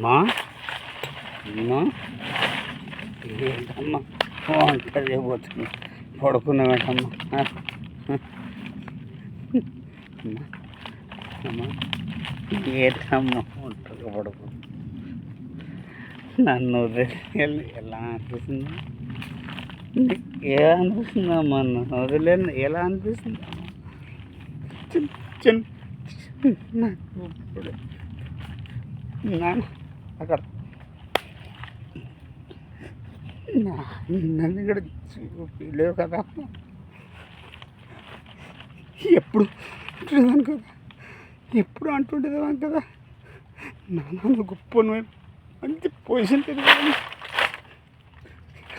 అమ్మా అమ్మా ఏంటమ్మా వంట చేయబోతుంది పడుకున్నావేంటమ్మా అమ్మా అమ్మా ఏంటమ్మా వంటగా పడుకు నన్ను వదిలేయాలి ఎలా అనిపిస్తుంది ఎలా అనిపిస్తుందమ్మా నన్ను వదిలేను ఎలా అనిపిస్తుంది చిన్న చిన్న ఇప్పుడు నాన్న అక్కడ నన్ను ఇక్కడ చూపించలేవు కదా ఎప్పుడు అంటుండేదాన్ని కదా ఎప్పుడు అంటుండేదాన్ని కదా నాన్న గొప్ప మంచి పొజిషన్ తెలియదు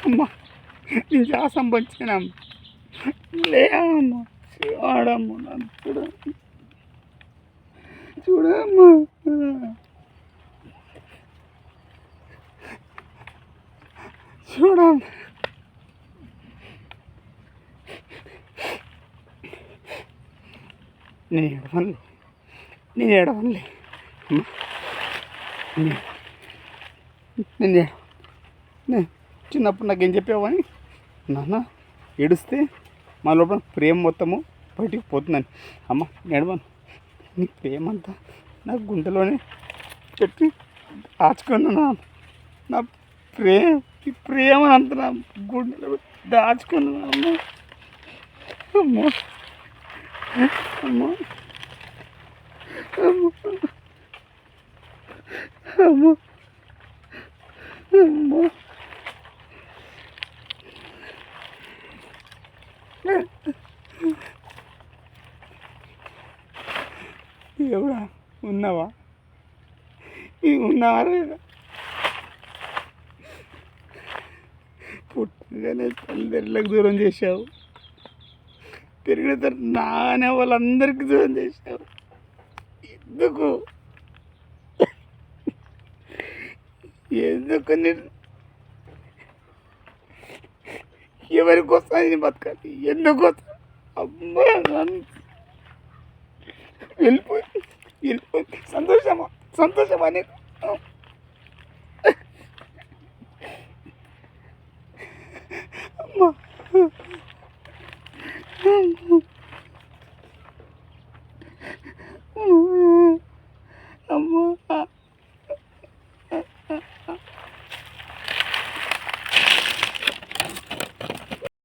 అమ్మా నేను చాలా సంపాదించానమ్మ లేదమ్మా చూడమ్మా నన్ను చూడమ్మా చూడమ్మా నేను ఏడవనులే నేను చిన్నప్పుడు నాకేం చెప్పావని నాన్న ఏడుస్తే మా లోపల ప్రేమ మొత్తము బయటికి పోతుందని అమ్మ ఏడవను నీ ప్రేమ అంతా నా గుండెలోనే పెట్టి దాచుకున్నా నా ప్రేమనంతా నా గుండెలో దాచుకున్నా అమ్మ అమ్మ అమ్మ అమ్మ అమ్మ ఎవడా ఉన్నావా ఉన్నావా లేదా పుట్టగానే తల్లిదండ్రులకు దూరం చేశావు పెరిగిన తర్వాత నానే వాళ్ళందరికీ దూరం చేశావు ఎందుకు నేను ఎవరి కోసం నేను బతకాలి ఎందుకోసం అమ్మా వెళ్ళిపోయి సంతోషమా నీకు